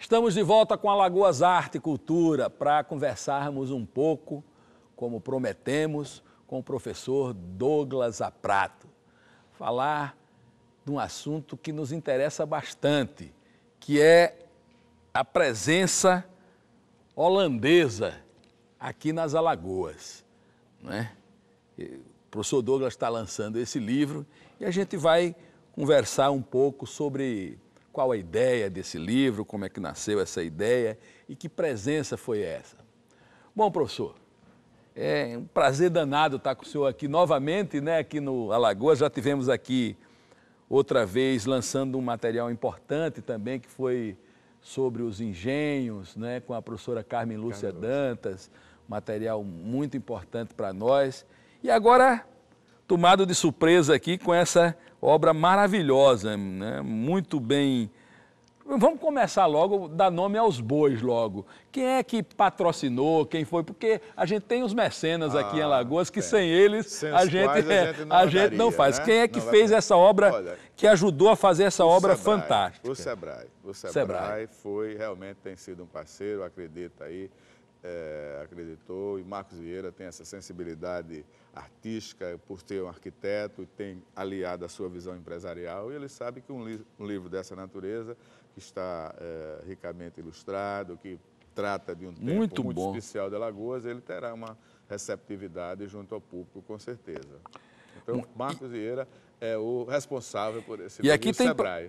Estamos de volta com Alagoas Arte e Cultura para conversarmos um pouco, como prometemos, com o professor Douglas Aprato. Falar de um assunto que nos interessa bastante, que é a presença holandesa aqui nas Alagoas, né? O professor Douglas está lançando esse livro e a gente vai conversar um pouco sobre qual a ideia desse livro, como é que nasceu essa ideia e que presença foi essa. Bom, professor, é um prazer danado estar com o senhor aqui novamente, né, aqui no Alagoas. Já tivemos aqui outra vez lançando um material importante também, que foi sobre os engenhos, né, com a professora Carmen Lúcia Dantas, material muito importante para nós. E agora, tomado de surpresa aqui com essa obra maravilhosa, né, muito bem. Vamos começar logo, dar nome aos bois logo. Quem é que patrocinou, quem foi? Porque a gente tem os mecenas aqui em Alagoas que sem eles a gente não faz. Né? Quem é que fez essa obra, olha, que ajudou a fazer essa obra fantástica? O Sebrae foi, realmente tem sido um parceiro, acredita aí, acreditou, e Marcos Vieira tem essa sensibilidade artística por ser um arquiteto e tem aliado a sua visão empresarial, e ele sabe que um livro dessa natureza, que está ricamente ilustrado, que trata de um tempo muito especial de Alagoas, ele terá uma receptividade junto ao público, com certeza. Então, Marcos Vieira é o responsável por esse livro. E aqui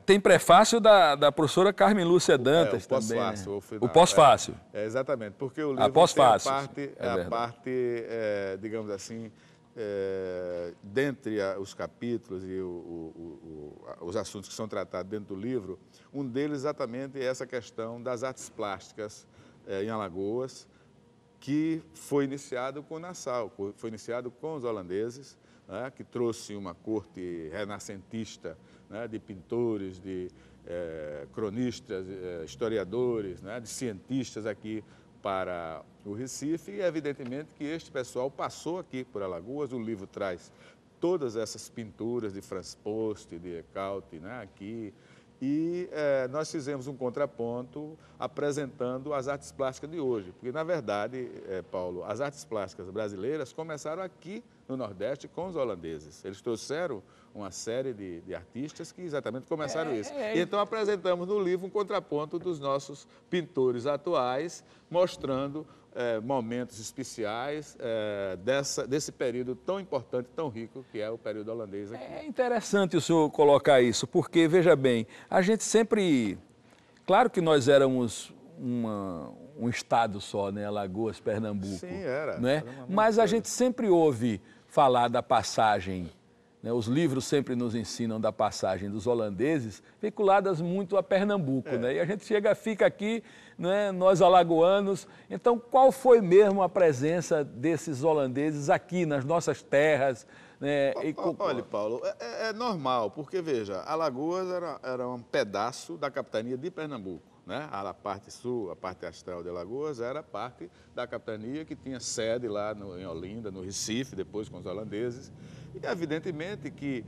tem prefácio da professora Carmen Lúcia Dantas também. O pós-fácil. Exatamente, porque o livro tem a parte, digamos assim, dentre os capítulos e os assuntos que são tratados dentro do livro, um deles exatamente é essa questão das artes plásticas em Alagoas, que foi iniciado com Nassau, foi iniciado com os holandeses, né, que trouxe uma corte renascentista, né, de pintores, de cronistas, historiadores, né, de cientistas aqui para o Recife, e evidentemente que este pessoal passou aqui por Alagoas. O livro traz todas essas pinturas de Franz Post, de Ecaute, né, aqui, e nós fizemos um contraponto apresentando as artes plásticas de hoje, porque na verdade, Paulo, as artes plásticas brasileiras começaram aqui no Nordeste com os holandeses. Eles trouxeram uma série de artistas que exatamente começaram isso. E então apresentamos no livro um contraponto dos nossos pintores atuais, mostrando momentos especiais desse período tão importante, tão rico, que é o período holandês aqui. É interessante o senhor colocar isso, porque, veja bem, a gente sempre... Claro que nós éramos um estado só, né? Alagoas, Pernambuco. Sim, era. Né? Mas a gente sempre ouve falar da passagem, né? Os livros sempre nos ensinam da passagem dos holandeses, vinculadas muito a Pernambuco, né? E a gente fica aqui, né, nós alagoanos. Então, qual foi mesmo a presença desses holandeses aqui nas nossas terras? Né? Olha, Paulo, é normal, porque, veja, Alagoas era um pedaço da capitania de Pernambuco, né? A parte sul, a parte astral de Alagoas, era parte da capitania que tinha sede lá em Olinda, no Recife, depois com os holandeses. E, evidentemente, que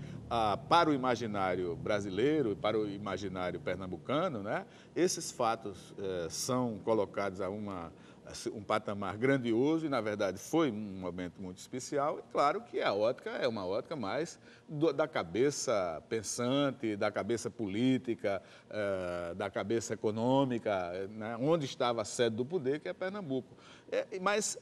para o imaginário brasileiro e para o imaginário pernambucano, né, esses fatos são colocados a um patamar grandioso e, na verdade, foi um momento muito especial. E, claro que a ótica é uma ótica mais da cabeça pensante, da cabeça política, da cabeça econômica, né, onde estava a sede do poder, que é Pernambuco. Mas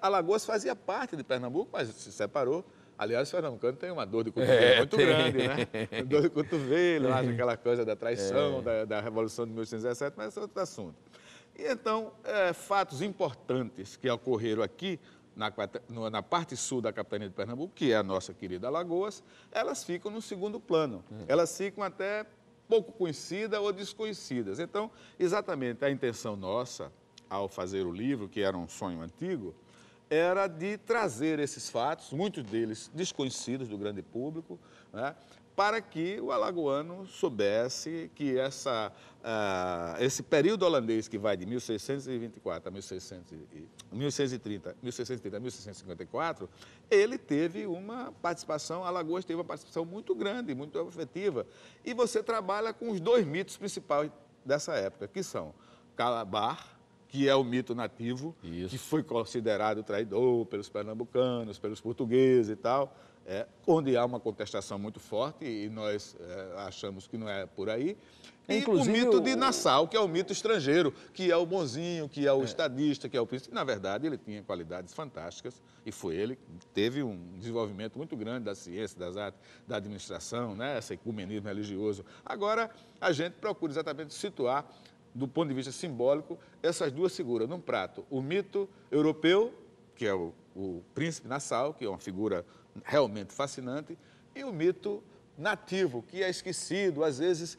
Alagoas fazia parte de Pernambuco, mas se separou. Aliás, o pernambucano tem uma dor de cotovelo muito grande, né? Dor de cotovelo, acha aquela coisa da traição, da Revolução de 1817, mas é outro assunto. E então, fatos importantes que ocorreram aqui, na parte sul da capitania de Pernambuco, que é a nossa querida Alagoas, elas ficam no segundo plano. Elas ficam até pouco conhecidas ou desconhecidas. Então, exatamente a intenção nossa, ao fazer o livro, que era um sonho antigo, era de trazer esses fatos, muitos deles desconhecidos do grande público, né, para que o alagoano soubesse que esse período holandês que vai de 1624 a 1630 a 1654, ele teve uma participação, Alagoas teve uma participação muito grande, muito efetiva. E você trabalha com os dois mitos principais dessa época, que são Calabar, que é o mito nativo, Isso. que foi considerado traidor pelos pernambucanos, pelos portugueses e tal, onde há uma contestação muito forte e nós achamos que não é por aí. E Inclusive, o mito de Nassau, que é o mito estrangeiro, que é o bonzinho, que é o estadista, que é o príncipe. Na verdade, ele tinha qualidades fantásticas e foi ele que teve um desenvolvimento muito grande da ciência, das artes, da administração, né? Esse ecumenismo religioso. Agora, a gente procura exatamente situar, do ponto de vista simbólico, essas duas figuras num prato. O mito europeu, que é o príncipe Nassau, que é uma figura realmente fascinante, e o mito nativo, que é esquecido, às vezes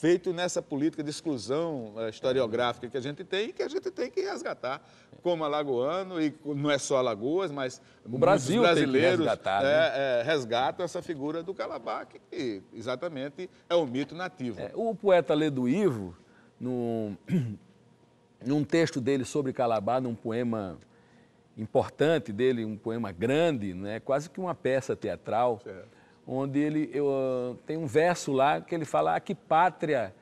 feito nessa política de exclusão historiográfica que a gente tem e que a gente tem que resgatar como alagoano, e não é só Alagoas, mas o Brasil brasileiros tem que resgatar, né? Resgatam essa figura do Calabar, que exatamente é o mito nativo. O poeta Ledo Ivo, num texto dele sobre Calabar, num poema importante dele, um poema grande, né? Quase que uma peça teatral, Certo. onde tem um verso lá que ele fala: que pátria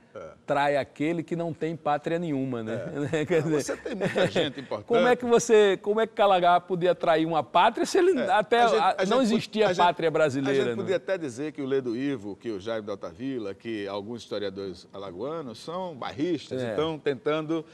trai aquele que não tem pátria nenhuma, né? Quer dizer, você tem muita gente importante. Como é que Calabar podia atrair uma pátria se ele não existia pátria brasileira? A gente podia até dizer que o Ledo Ivo, que o Jaime da Altavila, que alguns historiadores alagoanos são bairristas e estão tentando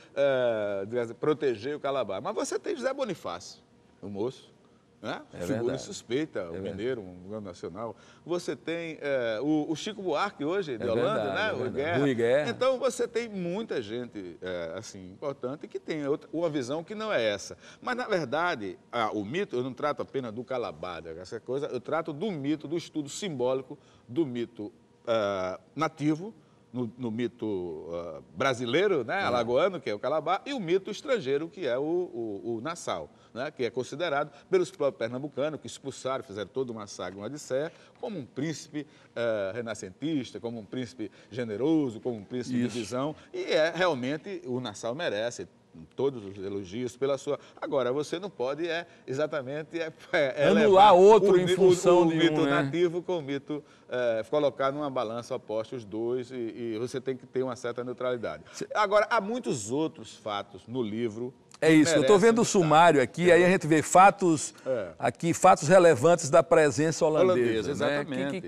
proteger o Calabar. Mas você tem José Bonifácio, o moço, né? Figura suspeita, o mineiro, um grande nacional. Você tem o Chico Buarque hoje, de Holanda, né? Rui Guerra. Então, você tem muita gente assim, importante que tem uma visão que não é essa. Mas, na verdade, o mito, eu não trato apenas do Calabar, essa coisa, eu trato do mito, do estudo simbólico do mito nativo, no mito brasileiro, né, alagoano, que é o Calabar, e o mito estrangeiro, que é o Nassau, né, que é considerado pelos próprios pernambucanos, que expulsaram, fizeram toda uma saga, uma odisseia, como um príncipe renascentista, como um príncipe generoso, como um príncipe de visão, e realmente o Nassau merece todos os elogios pela sua... Agora, você não pode exatamente anular outro em função de um mito né? nativo com o mito, colocar numa balança oposta os dois, e você tem que ter uma certa neutralidade. Agora, há muitos outros fatos no livro. É isso, eu estou vendo o sumário aqui, aí a gente vê fatos relevantes da presença holandesa. Exatamente.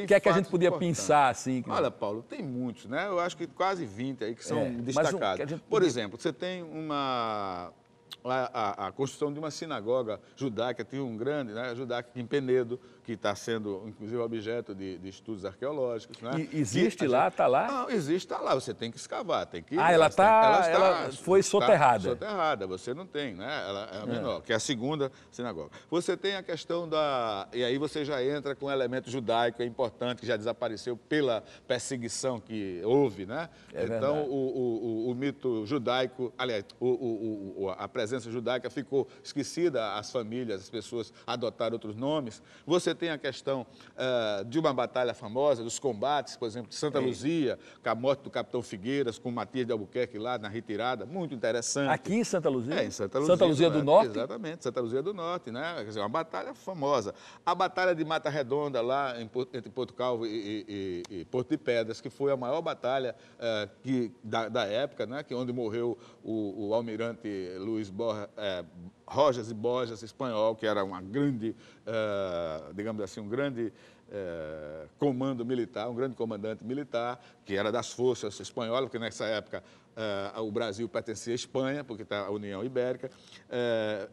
Que é que a gente podia pensar assim? Olha, Paulo, tem muitos, né? Eu acho que quase 20 aí que são destacados. Por exemplo, você tem a construção de uma sinagoga judaica, tem um grande, né, judaica em Penedo, que está sendo, inclusive, objeto de estudos arqueológicos. Né? E existe lá, está lá? Não, existe, está lá, você tem que escavar, tem que... ela foi soterrada. Soterrada, você não tem, né? Ela é a menor, que é a segunda sinagoga. Você tem a questão e aí você já entra com um elemento judaico, é importante, que já desapareceu pela perseguição que houve, né? Então, o mito judaico, aliás, a presença judaica ficou esquecida, as famílias, as pessoas adotaram outros nomes. Você tem a questão de uma batalha famosa, dos combates, por exemplo, de Santa Luzia, com a morte do capitão Figueiras, com Matias de Albuquerque lá na retirada, muito interessante. Aqui em Santa Luzia? Em Santa Luzia. Santa Luzia do Norte? Exatamente, Santa Luzia do Norte, né? Quer dizer, uma batalha famosa. A batalha de Mata Redonda, lá entre Porto Calvo e Porto de Pedras, que foi a maior batalha da época, né? Onde morreu o almirante Luiz Rojas e Borges, espanhol, que era uma grande, digamos assim, um grande comando militar, um grande comandante militar, que era das forças espanholas, porque nessa época o Brasil pertencia à Espanha, porque está a União Ibérica.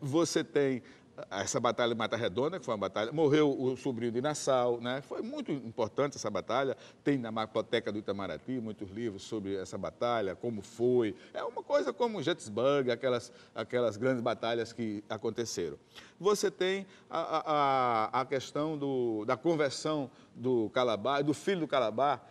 Você tem essa batalha de Mata Redonda, que foi uma batalha... Morreu o sobrinho de Nassau, né? Foi muito importante essa batalha. Tem na Mapoteca do Itamaraty muitos livros sobre essa batalha, como foi. É uma coisa como Gettysburg, aquelas grandes batalhas que aconteceram. Você tem a questão da conversão do Calabar, do filho do Calabar,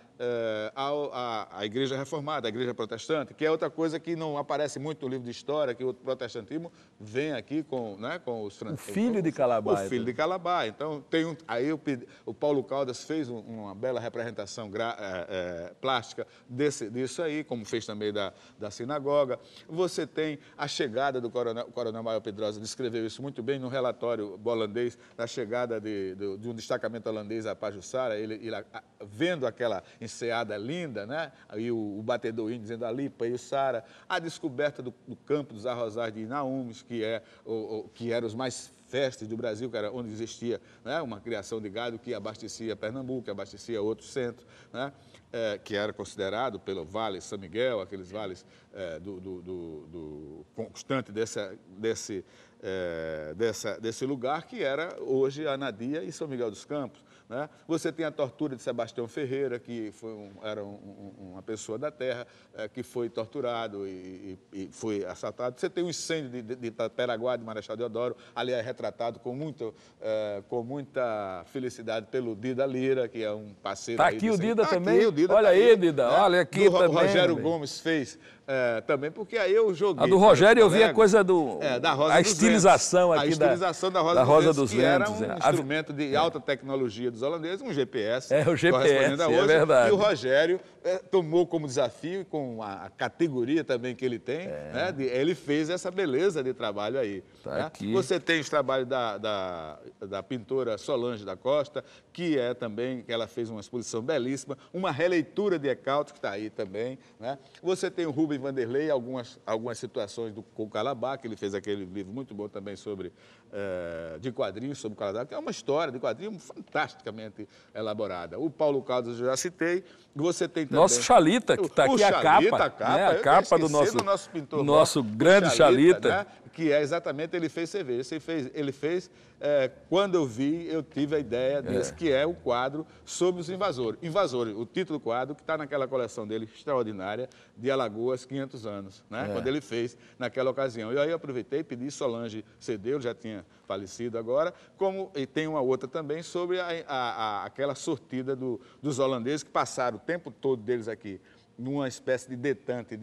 à Igreja Reformada, à Igreja Protestante, que é outra coisa que não aparece muito no livro de história, que o protestantismo vem aqui com os franceses. O filho de Calabar. O filho de Calabar. Então, aí o Paulo Caldas fez uma bela representação plástica disso aí, como fez também da sinagoga. Você tem a chegada do Coronel Maior Pedrosa, descreveu isso muito bem no relatório holandês, da chegada de um destacamento holandês a Pajuçara, ele vendo aquela enseada linda, né? Aí o batedor índio dizendo ali, Paiuçara, a descoberta do campo dos arrozais de Inhaúmes, que era os mais férteis do Brasil, que era onde existia, né, uma criação de gado que abastecia Pernambuco, que abastecia outros centros, né, que era considerado pelo Vale São Miguel, aqueles vales do constante desse lugar, que era hoje Anadia e São Miguel dos Campos. Né? Você tem a tortura de Sebastião Ferreira, que era uma pessoa da terra, que foi torturado e foi assaltado. Você tem o incêndio de Itaperaguá, de Marechal Deodoro, ali é retratado com muita felicidade pelo Dida Lira, que é um parceiro. Está aqui o Dida também? Aqui, o Dida olha tá aí, Dida, né? olha aqui também. O Rogério Gomes fez também, porque aí eu joguei. A do Rogério eu vi a coisa da Rosa a estilização aqui a estilização da Rosa 200, que era um instrumento de alta tecnologia dos holandeses, um GPS. O GPS, é verdade. E o Rogério tomou como desafio, com a categoria também que ele tem, né, ele fez essa beleza de trabalho aí. Tá né? aqui. Você tem os trabalhos da pintora Solange da Costa, que também, que ela fez uma exposição belíssima, uma releitura de Ecaute, que está aí também. Né? Você tem o Rubem Vanderlei, algumas situações com o Calabá, que ele fez aquele livro muito bom também de quadrinhos sobre o Calabá, que é uma história de quadrinhos fantasticamente elaborada. O Paulo Caldas eu já citei. Você tem também... Nosso Xalita, que está aqui Xalita, a capa do nosso pintor, nosso grande Xalita. Né? Que exatamente, ele fez cerveja. Ele fez quando eu vi, eu tive a ideia desse, que é o quadro sobre os invasores. Invasores, o título do quadro, que está naquela coleção dele extraordinária, de Alagoas, 500 anos, né? Quando ele fez naquela ocasião. E aí eu aproveitei, pedi, Solange cedeu, já tinha falecido agora, e tem uma outra também sobre aquela sortida dos holandeses que passaram o tempo todo deles aqui numa espécie de detente,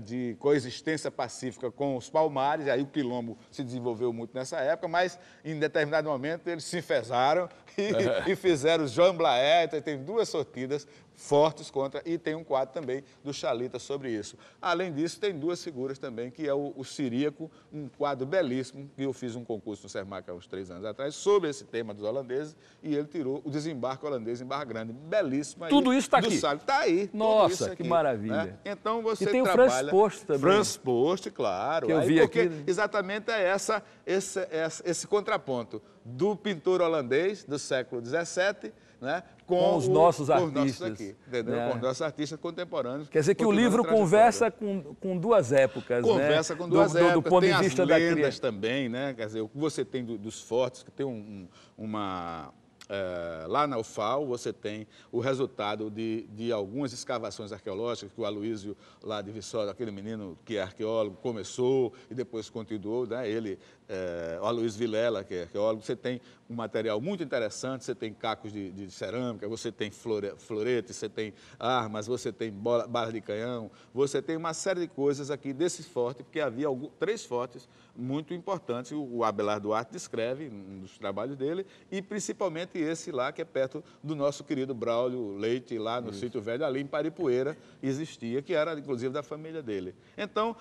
de coexistência pacífica com os palmares, e aí o quilombo se desenvolveu muito nessa época, mas em determinado momento eles se enfesaram e fizeram jamblé, então tem duas sortidas fortes contra, e tem um quadro também do Xalita sobre isso. Além disso, tem duas figuras também, que é o Ciríaco, um quadro belíssimo, que eu fiz um concurso no Sermac há uns 3 anos atrás, sobre esse tema dos holandeses, e ele tirou o desembarque holandês em Barra Grande. Belíssimo aí. Tudo isso está aqui? Está aí. Nossa, que maravilha. Né? Então você e tem trabalha... o Franz Post também. Franz Post, claro. Que eu vi porque aqui. Exatamente esse contraponto do pintor holandês do século XVII, né, com os nossos artistas. Nossos aqui, entendeu? Né? Com os nossos artistas contemporâneos. Quer dizer que o livro conversa com duas épocas, conversa né? com duas épocas. Do ponto de vista da lendas criança também, né? Quer dizer, o que você tem dos fortes, que tem lá na UFAL, você tem o resultado de algumas escavações arqueológicas que o Aloísio, lá de Viçosa, aquele menino que é arqueólogo, começou e depois continuou, né? O Aloísio Vilela, que é arqueólogo. Você tem um material muito interessante, você tem cacos de cerâmica, você tem floretes, você tem armas, você tem balas de canhão, você tem uma série de coisas aqui desse forte, porque havia 3 fortes muito importantes, o Abelardo Duarte descreve um dos trabalhos dele, e principalmente esse lá, que é perto do nosso querido Braulio Leite, lá no Sítio Velho, ali em Paripueira, existia, que era inclusive da família dele. Então,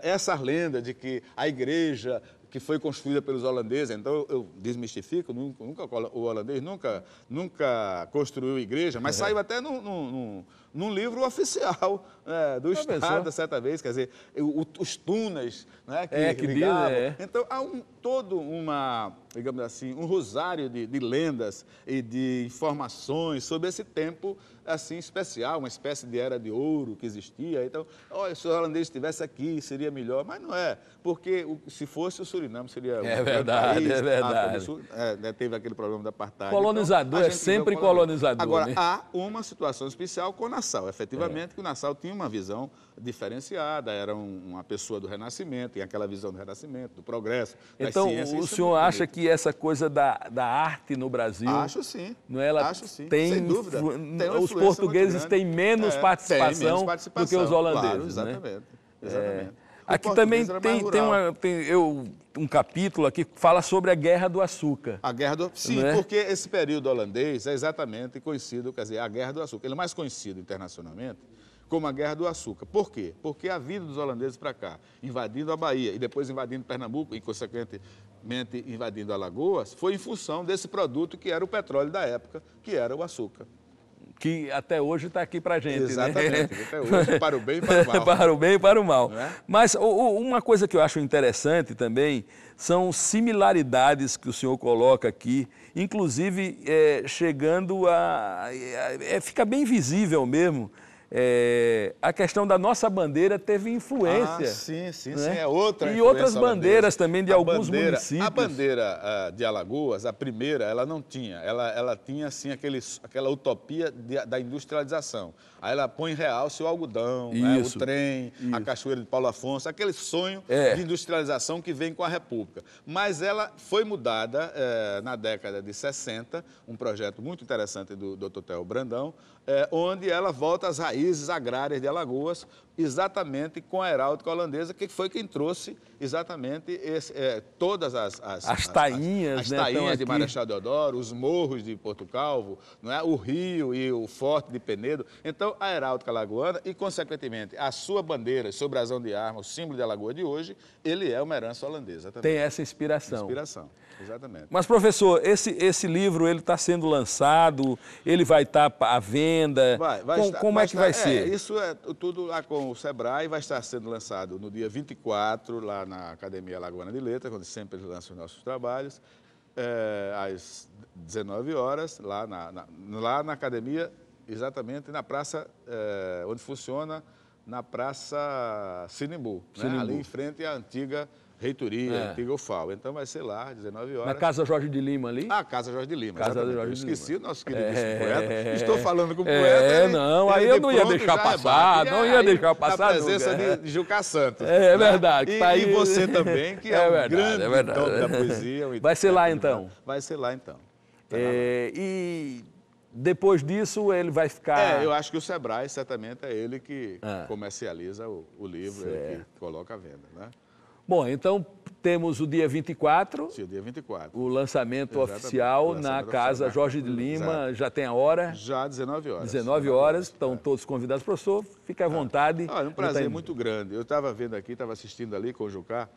essa lenda de que a igreja que foi construída pelos holandeses, então eu desmistifico, o holandês nunca construiu igreja, mas saiu até num livro oficial do Estado, certa vez, quer dizer, os túneis, né, que ligavam. Então, há digamos assim, um rosário de lendas e de informações sobre esse tempo assim especial, uma espécie de era de ouro que existia. Então, olha, se o holandês estivesse aqui, seria melhor, mas não é, porque se fosse o Suriname seria é verdade, país, é verdade. Teve aquele problema da apartheid. Colonizador, então, é sempre colonizador. Agora, né? há uma situação especial com o Nassau, efetivamente, que o Nassau tinha uma visão diferenciada, era uma pessoa do Renascimento, e aquela visão do Renascimento, do progresso, então, das ciências. O senhor acha que essa coisa da arte no Brasil... Acho sim. Não é, ela acho sim, tem, sem dúvida. Os portugueses têm menos participação do que os holandeses. Claro, exatamente. Exatamente. Aqui também tem um capítulo aqui que fala sobre a Guerra do Açúcar. A Guerra do Açúcar, sim, porque esse período holandês é exatamente conhecido, quer dizer, a Guerra do Açúcar. Ele é mais conhecido internacionalmente como a Guerra do Açúcar. Por quê? Porque a vinda dos holandeses para cá, invadindo a Bahia e depois invadindo Pernambuco e, consequentemente, invadindo Alagoas, foi em função desse produto que era o petróleo da época, que era o açúcar. que até hoje está aqui para a gente. Exatamente, né? até hoje, para o bem e para o mal. Para o bem e para o mal. É? Mas uma coisa que eu acho interessante também são similaridades que o senhor coloca aqui, inclusive chegando fica bem visível mesmo, a questão da nossa bandeira teve influência. Sim, né? sim, é outra E outras holandesa. bandeiras também de alguns municípios. A bandeira de Alagoas, a primeira, ela não tinha. Ela tinha, assim, aquela utopia da industrialização. Aí ela põe em realce o algodão, né, o trem, a cachoeira de Paulo Afonso, aquele sonho de industrialização que vem com a República. Mas ela foi mudada na década de 60, um projeto muito interessante do Dr. Theo Brandão, onde ela volta às raízes agrárias de Alagoas, exatamente com a aeronáutica holandesa, que foi quem trouxe exatamente todas as tainhas, né, tainhas de Marechal Deodoro, os morros de Porto Calvo, não é? O rio e o forte de Penedo. Então, a aeronáutica alagoana e, consequentemente, a sua bandeira, seu brasão de arma, o símbolo de Alagoas de hoje, ele é uma herança holandesa também. Tem essa inspiração. Inspiração, exatamente. Mas, professor, esse livro ele está sendo lançado, ele vai estar à venda? Como é que vai ser? Isso é tudo lá com o Sebrae, vai estar sendo lançado no dia 24, lá na Academia Alagoana de Letras, onde sempre lançam os nossos trabalhos, às 19 horas, lá na Academia, exatamente na praça, onde funciona, na Praça Sinimbu, né? Ali em frente à antiga reitoria, antiga UFAL. Então vai ser lá, 19 horas. Na Casa Jorge de Lima ali? Ah, Casa Jorge de Lima. Casa Jorge Eu esqueci o nosso queridíssimo poeta. Estou falando com o poeta. Aí eu não ia deixar passar, não ia deixar passar. Na presença de Juca Santos. É verdade. E você também, que é um grande nome da poesia. Vai ser lá então? Vai ser lá então. E depois disso ele vai ficar... eu acho que o Sebrae certamente é ele que comercializa o livro, ele que coloca à venda, né? Bom, então temos o dia 24, Sim, o dia 24. o lançamento oficial na Casa Jorge de Lima, já tem a hora? Já 19 horas. 19 horas, estão todos convidados. Professor, fique à vontade. Olha, um prazer muito grande. Eu estava vendo aqui, estava assistindo ali com o Jucá,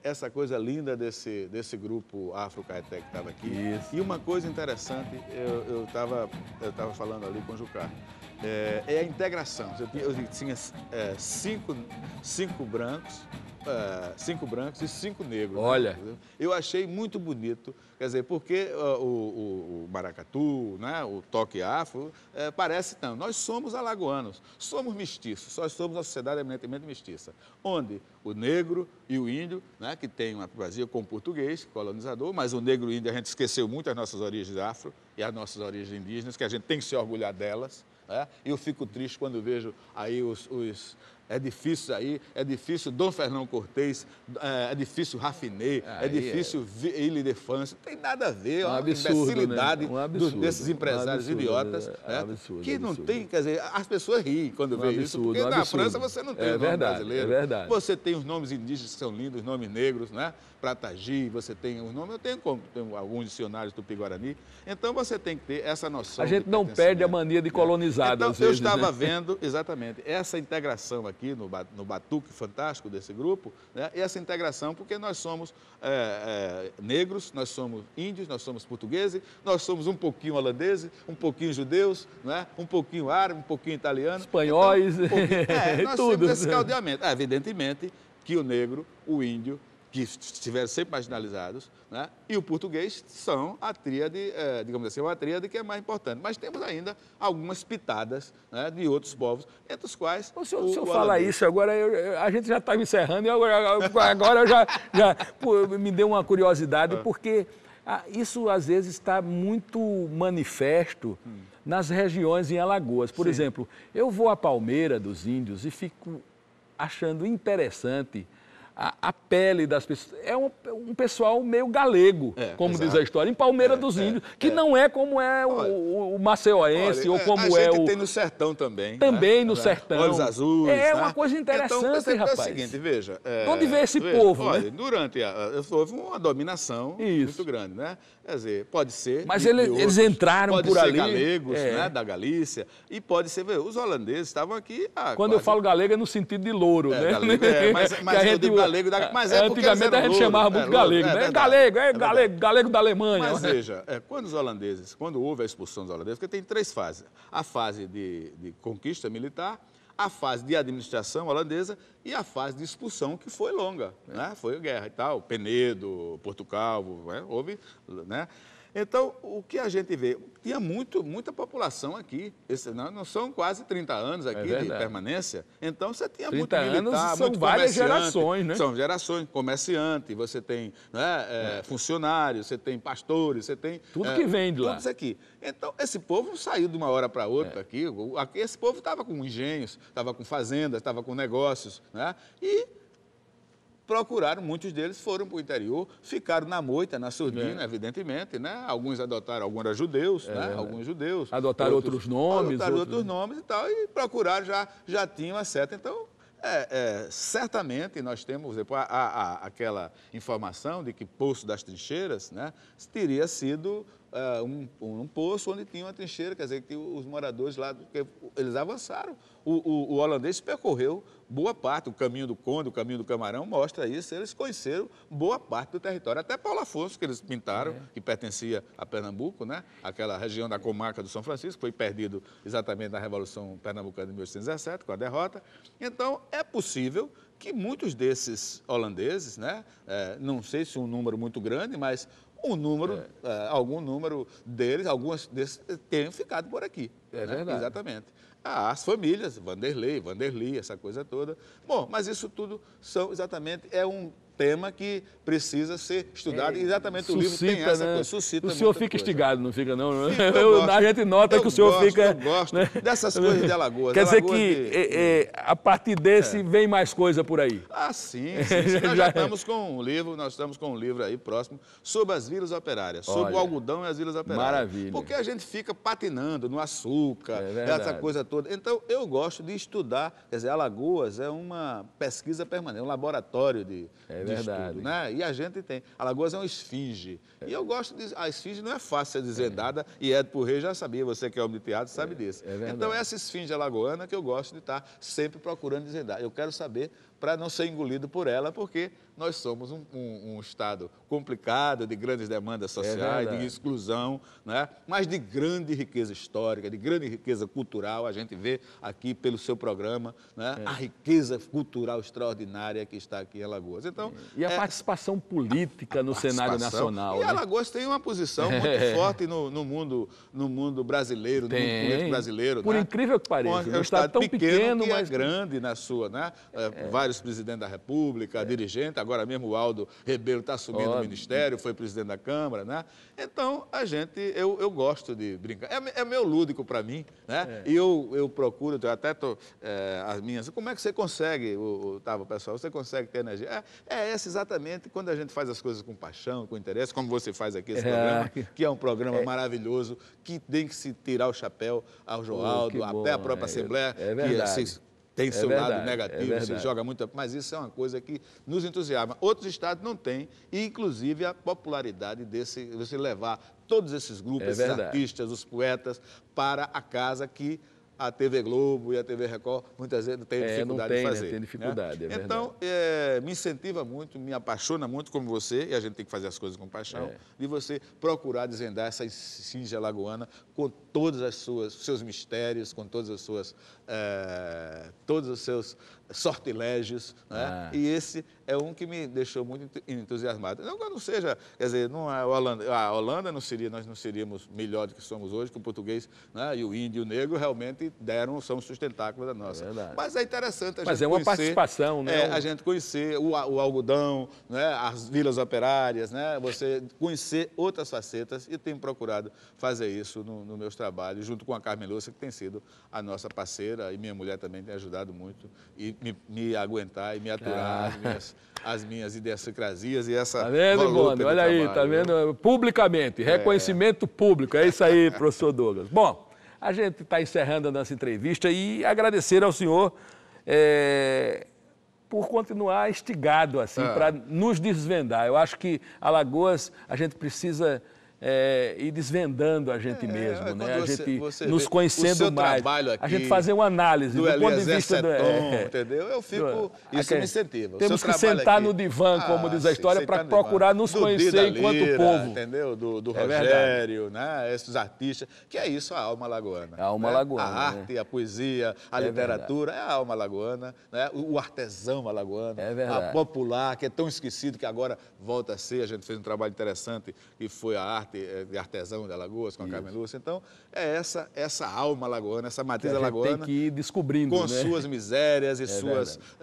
essa coisa linda desse grupo Afro-Caeté que estava aqui. Isso. E uma coisa interessante, eu estava falando ali com o Jucá, a integração. Eu tinha cinco brancos e 5 negros. Olha. Né? Eu achei muito bonito, quer dizer, porque o maracatu, né, o toque afro, parece não. Nós somos alagoanos, somos mestiços, nós somos uma sociedade eminentemente mestiça, onde o negro e o índio, né, que tem uma primazia com o português, colonizador, mas o negro e o índio a gente esqueceu muito as nossas origens afro e as nossas origens indígenas, que a gente tem que se orgulhar delas. E eu fico triste quando vejo aí os edifícios aí, edifício Dom Fernão Cortês, edifício Rafiné, edifício Ile-de-France, não tem nada a ver, um a absurdo, imbecilidade né? desses empresários idiotas, que não tem, quer dizer, as pessoas riem quando veem isso, porque na França você não tem o nome brasileiro. É verdade. Você tem os nomes indígenas que são lindos, os nomes negros, né? Pratagi, você tem os nomes, eu tenho alguns dicionários tupi-guarani, então você tem que ter essa noção. A gente não perde a mania de colonizado, então, às vezes. Eu estava vendo, exatamente, essa integração aqui no batuque fantástico desse grupo, né? E essa integração porque nós somos negros, nós somos índios, nós somos portugueses, nós somos um pouquinho holandeses, um pouquinho judeus, né? Um pouquinho árabe, um pouquinho italiano. Espanhóis, então, nós tudo. temos esse caldeamento. Evidentemente que o negro, o índio, que estiveram sempre marginalizados, né? E o português são a tríade, digamos assim, uma tríade que é mais importante. Mas temos ainda algumas pitadas, né, de outros povos, entre os quais... O senhor fala isso, agora a gente já está encerrando, e agora eu já me deu uma curiosidade, porque isso às vezes está muito manifesto nas regiões em Alagoas. Por exemplo, eu vou à Palmeira dos Índios e fico achando interessante a pele das pessoas. É um pessoal meio galego, como diz a história, em Palmeira dos Índios, que não é como é o maceiense ou como a gente tem no sertão também. Também no sertão. Olhos azuis. É uma coisa interessante, rapaz. É o seguinte, veja... De onde vem esse povo, olha, né? Houve uma dominação muito grande, né? Quer dizer, pode ser... Mas eles entraram por ali... Pode ser galegos, né, da Galícia, e pode ser... Os holandeses estavam aqui... Quando eu falo galego é no sentido de louro, né? Galego, mas eu digo galego galego da... Mas é porque antigamente a gente chamava muito galego, né? Galego da Alemanha. Mas veja, quando os holandeses, quando houve a expulsão dos holandeses, porque tem 3 fases. A fase de conquista militar, a fase de administração holandesa e a fase de expulsão, que foi longa, né? Foi guerra e tal, Penedo, Portugal, né? Houve, né? Então, o que a gente vê, tinha muita população aqui, não são quase 30 anos aqui de permanência, então você tinha muito militar, são muito várias gerações, né? São gerações, comerciante, você tem, né, funcionários, você tem pastores, você tem... Tudo que vem de lá. Tudo isso aqui. Então, esse povo não saiu de uma hora para outra aqui, esse povo estava com engenhos, estava com fazendas, estava com negócios, né? E procuraram, muitos deles foram para o interior, ficaram na moita, na surdina, evidentemente, né? Alguns adotaram, alguns eram judeus, né? Alguns judeus. Adotaram outros nomes. Adotaram outros nomes e tal, e procuraram, já tinham a seta. Então, certamente nós temos, por exemplo, aquela informação de que Poço das Trincheiras, né, teria sido um poço onde tinha uma trincheira, quer dizer, que os moradores lá, eles avançaram. O holandês percorreu boa parte, o caminho do Conde, o caminho do Camarão, mostra isso, eles conheceram boa parte do território, até Paulo Afonso, que eles pintaram, que pertencia a Pernambuco, né? Aquela região da comarca do São Francisco, foi perdido exatamente na Revolução Pernambucana de 1817, com a derrota. Então, é possível que muitos desses holandeses, né? Não sei se um número muito grande, mas algum número deles, alguns desses tenham ficado por aqui. É verdade. Exatamente. As famílias, Vanderly, essa coisa toda. Bom, mas isso tudo é um tema que precisa ser estudado e exatamente o livro tem essa coisa, suscita o senhor fica coisa. Instigado, não fica não? A gente nota que o senhor fica... Eu gosto dessas coisas de Alagoas. Quer dizer que a partir desse vem mais coisa por aí? Ah, sim. Nós já estamos com um livro, aí próximo sobre as vilas operárias, sobre o algodão e as vilas operárias. Maravilha. Porque a gente fica patinando no açúcar, essa coisa toda. Então, eu gosto de estudar, quer dizer, Alagoas é uma pesquisa permanente, um laboratório de estudo, né? E a gente tem. Alagoas é uma esfinge. E eu gosto de... A esfinge não é fácil ser desvendada, e Édipo Rei já sabia, você que é homem de teatro sabe disso. Então, essa esfinge alagoana que eu gosto de estar sempre procurando desvendar. Eu quero saber para não ser engolido por ela, porque nós somos um estado complicado, de grandes demandas sociais, de exclusão, né? Mas de grande riqueza histórica, de grande riqueza cultural. A gente vê aqui pelo seu programa, né? A riqueza cultural extraordinária que está aqui em Alagoas. Então, e a participação política no cenário nacional. E Alagoas tem uma posição muito forte no mundo brasileiro, no mundo político brasileiro. Por incrível que pareça, é um estado tão pequeno, mas é grande na sua, né? Vários presidentes da República, dirigente, agora mesmo o Aldo Rebelo está assumindo o ministério, foi presidente da Câmara, né? Então, eu gosto de brincar. É meio lúdico para mim, né? E eu procuro, eu até as minhas... Como é que você consegue, pessoal, você consegue ter energia? Essa exatamente quando a gente faz as coisas com paixão, com interesse, como você faz aqui esse programa, que é um programa maravilhoso, que tem que se tirar o chapéu ao Joaldo, até a própria Assembleia, que tem seu lado negativo, se joga muito, mas isso é uma coisa que nos entusiasma. Outros estados não têm, e inclusive a popularidade de você levar todos esses grupos, esses artistas, os poetas, para a casa que a TV Globo e a TV Record muitas vezes têm dificuldade de fazer. Tem dificuldade, Então, me incentiva muito, me apaixona muito como você, e a gente tem que fazer as coisas com paixão, de você procurar desvendar essa esfinge alagoana com todos os seus mistérios, com todos os seus sortilégios, né? E esse é um que me deixou muito entusiasmado. Não seja, quer dizer, a Holanda não seria, nós não seríamos melhor do que somos hoje, que o português, né, e o índio e o negro realmente são sustentáculos da nossa. Mas é interessante a gente uma participação, né? A gente conhecer o algodão, né, as vilas operárias, né, você conhecer outras facetas, e tenho procurado fazer isso no meus trabalhos, junto com a Carmen Lúcia, que tem sido a nossa parceira, e minha mulher também tem ajudado muito, e me aguentar e me aturar as minhas idiosincrasias e essa... Tá vendo, Boni? Olha aí, tá vendo? Publicamente, reconhecimento público, é isso aí, professor Douglas. Bom, a gente está encerrando a nossa entrevista e agradecer ao senhor por continuar instigado assim, para nos desvendar. Eu acho que Alagoas, a gente precisa ir desvendando a gente mesmo, né? A gente nos vê conhecendo mais. Aqui, a gente fazer uma análise do ponto de vista entendeu? Eu fico, isso me incentiva. Temos que sentar aqui no divã, como diz a história, para procurar nos conhecer enquanto povo. Entendeu? Do Rogério, né? Esses artistas, que é isso, a alma alagoana. A alma alagoana. A arte, a poesia, a literatura, é a alma alagoana, né? O artesão alagoano, a popular, que é tão esquecido que agora volta a ser. A gente fez um trabalho interessante e foi a arte de artesão de Alagoas, com a Carmen Lúcia. Então, é essa alma alagoana, essa matriz alagoana. Tem que ir descobrindo, com suas misérias e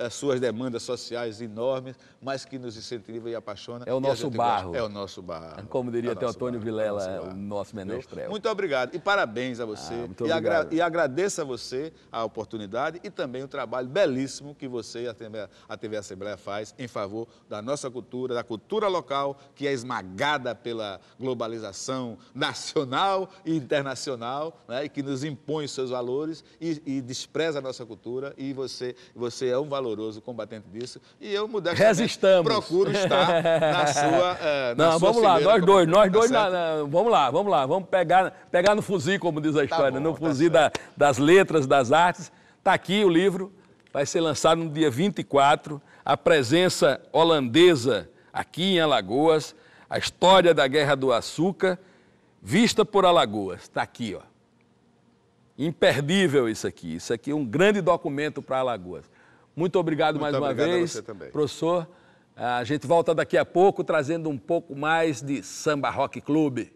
suas demandas sociais enormes, mas que nos incentiva e apaixona. É o nosso barro. É o nosso barro. Como diria até o Antônio Vilela, o nosso menestrel. Muito obrigado e parabéns a você. E agradeço a você a oportunidade e também o trabalho belíssimo que você e a TV Assembleia faz em favor da nossa cultura, da cultura local, que é esmagada pela globalização nacional e internacional, né, e que nos impõe os seus valores e despreza a nossa cultura, e você é um valoroso combatente disso, e eu, modestamente, procuro estar na sua Não, vamos lá, nós dois, vamos lá, vamos pegar no fuzil, como diz a história, no fuzil das letras, das artes. Está aqui o livro, vai ser lançado no dia 24, a presença holandesa aqui em Alagoas, a história da Guerra do Açúcar, vista por Alagoas. Está aqui, ó. Imperdível isso aqui. Isso aqui é um grande documento para Alagoas. Muito obrigado mais uma vez, a você também. Professor. A gente volta daqui a pouco trazendo um pouco mais de Samba Rock Clube.